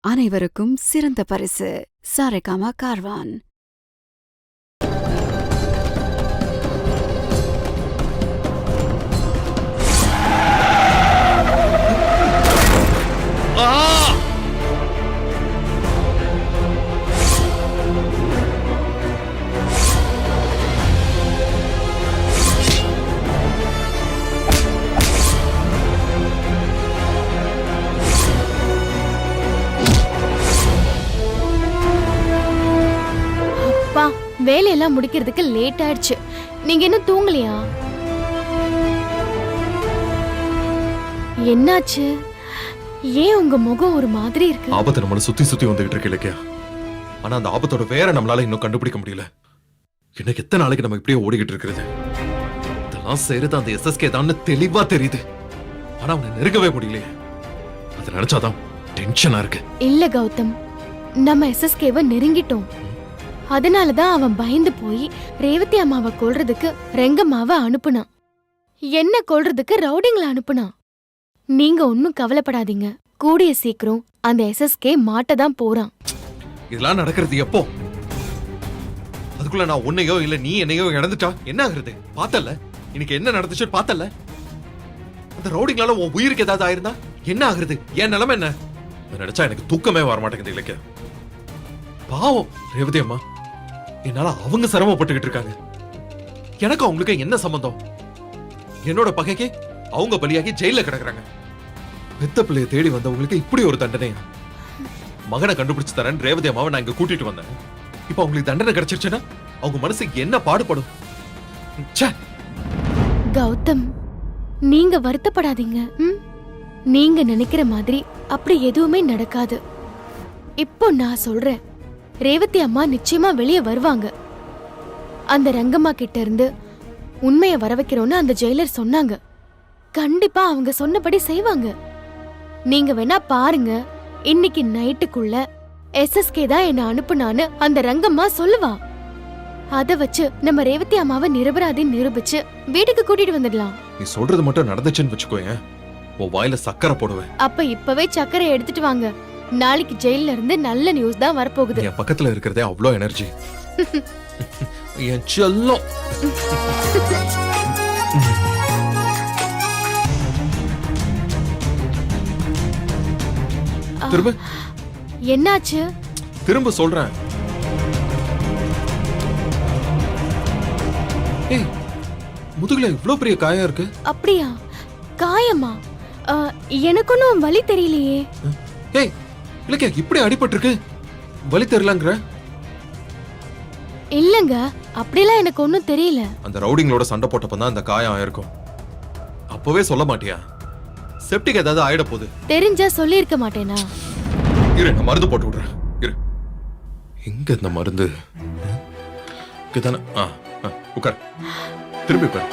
அனைவருக்கும் சிறந்த பரிசு சாரேகாமா கார்வான். வேலையெல்லாம் முடிக்கிறதுக்கு லேட் ஆயிடுச்சு. நீங்க இன்னும் தூங்கலையா? என்னாச்சு? ஏன் உங்க முகம் ஒரு மாதிரி இருக்கு? ஆபத்து நம்மள சுத்தி சுத்தி வந்துகிட்டு இருக்கு இல்லையா? ஆனா அந்த ஆபத்தோட வேற நம்மளால இன்னும் கண்டுபிடிக்க முடியல. எனக்கு எத்தனை நாளைக்கு நம்ம இப்படியே ஓடிக்கிட்டு இருக்கிறது? இதெல்லாம் செய்யறது அந்த எஸ்எஸ்கே தான் தெளிவா தெரியுது. ஆனா அவனை நெருங்கவே முடியலையே. அதை நினைச்சாதான் டென்ஷனா இருக்கு. இல்ல கௌதம், நம்ம எஸ்எஸ்கேவை நெருங்கிட்டோம். அதனாலதான் அவன் பயந்து போய் ரேவதி அம்மாவை கொல்றதுக்கு ரெங்கம்மாவை அனுப்புனான். என்ன கொல்றதுக்கு ரவுடிங்களை அனுப்புனான். நீங்க ஒன்னும் கவலைப்படாதீங்க. கூடிய சீக்கிரம் அந்த எஸ்எஸ்கே மாட்டதான் போறான். இதெல்லாம் நடக்கிறது எப்போ? அதுக்குள்ள நான் உன்னையோ இல்ல நீ என்னையோ இழந்துட்டா என்ன ஆகுறது? பார்த்தல இன்னைக்கு என்ன நடந்துச்சு? பார்த்தல அந்த ரவுடிங்களால உன் உயிருக்கு ஏதாவது ஆயிருந்தா என்ன ஆகுறது? என் நிலைமை என்ன? நினைச்சா எனக்கு தூக்கமே வர மாட்டேங்குது இல்லையா? பாவம் ரேவதி அம்மா, என்னால அவங்க சிரமப்பட்டுக்கிட்டு இருக்காங்க. எனக்கு அவங்களுக்கு என்ன சம்பந்தம்? என்னோட பகைக்கு அவங்க பலியாகி ஜெயில கிடக்குறாங்க. பெத்த பிள்ளைய தேடி வந்தவங்களுக்கு இப்படி ஒரு தண்டனை. மகனை கண்டுபிடிச்சு தரேன் ரேவதி அம்மாவை நான் இங்க கூட்டிட்டு வந்தேன். இப்ப அவங்களுக்கு தண்டனை கிடைச்சிருச்சுன்னா அவங்க மனசுக்கு என்ன பாடுபடும்? கௌதம், நீங்க வருத்தப்படாதீங்க. நீங்க நினைக்கிற மாதிரி அப்படி எதுவுமே நடக்காது. இப்போ நான் சொல்றேன், ரேவதி அம்மா நிச்சயமா வெளியே வருவாங்க. அந்த ரங்கம்மா கிட்ட இருந்து உண்மைய வர வைக்கிறோன்னு அந்த ஜெயிலர் சொன்னாங்க. கண்டிப்பா அவங்க சொன்னபடி செய்வாங்க. நீங்க வேணா பாருங்க, இன்னைக்கு நைட்டுக்குள்ள எஸ்எஸ்கே தான் என்ன அனுப்புனான்னு அந்த ரங்கம்மா சொல்லுவா. அத வச்சு நம்ம ரேவதி அம்மாவை நிரபராதின்னு நிரூபிச்சு வீட்டுக்கு கூட்டிட்டு வந்துடலாம். நீ சொல்றது மட்டும் நடந்துச்சுன்னு வச்சுக்கோங்க, உன் வாயில சக்கரை போடுவேன். அப்ப இப்பவே சக்கரை எடுத்துட்டு வாங்க. நாளைக்கு ஜெயில இருந்து நல்ல நியூஸ் தான் வரப்போகுது. என் பக்கத்துல இருக்கிறதே அவ்வளோ எனர்ஜி. என் செல்லம். திரும்ப என்னாச்சு? திரும்ப சொல்றேன். ஏய், முதுகுல இவ்ளோ பெரிய காயம் இருக்கு. அப்படியா? காயமா? எனக்கு ஒன்னும் வலி தெரியலையே. ஏய், இல்லக்கே இப்படி அடிபட்டு இருக்கு, வலி தெரியலங்கற? இல்லங்க, அப்படிலாம் எனக்கு ஒன்னும் தெரியல. அந்த ரவுடிங்களோட சண்டை போட்டப்பதான் அந்த காயம் ஆயிருக்கும். அப்பவே சொல்ல மாட்டியா? செப்டிக் ஏதாவது ஆயிட போகுது. தெரிஞ்சா சொல்லி இருக்க மாட்டேனா? இரு, நான் மருந்து போட்டு விடுறேன். இரு, எங்க இந்த மருந்து? கிதான உட்கார், திரும்பி உட்கார்.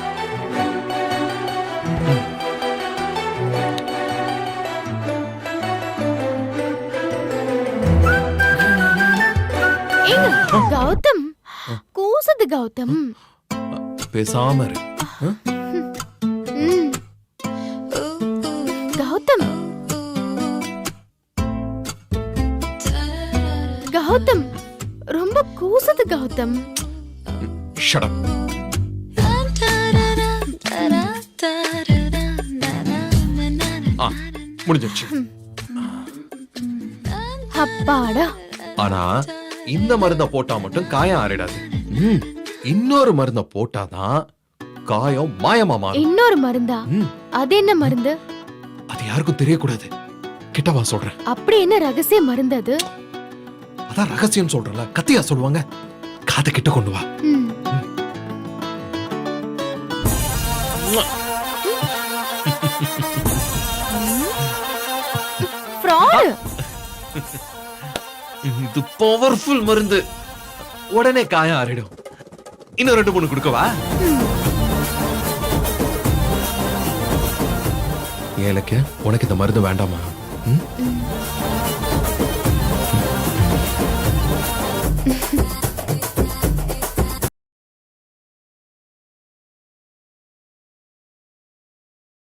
கௌதம், கூசுது கௌதம். பேசாம இரு. கௌதம், கௌதம், ரொம்ப கூசுது கௌதம். Shut up. முடிஞ்சிருச்சு. அப்பாடா. ஆனா இந்த மருந்த போட்டா மட்டும் காயம் ஆறிடாது. இன்னொரு மருந்த போட்டாதான் காயம் மாயமா மாறும். இன்னொரு மருந்தா? அது என்ன மருந்து? அது யாருக்கும் தெரியக்கூடாது. கிட்டவா சொல்றேன். அப்படி என்ன ரகசிய மருந்து அது? அதான் ரகசியம் சொல்றல, கத்தியா சொல்லுவாங்க. காது கிட்ட கொண்டு வா. இது பவர்ஃபுல் மருந்து. உடனே காயம் ஆறிடும். இன்னும் 2-3 கொடுக்கவா? ஏலக்க, உனக்கு இந்த மருந்து வேண்டாமா?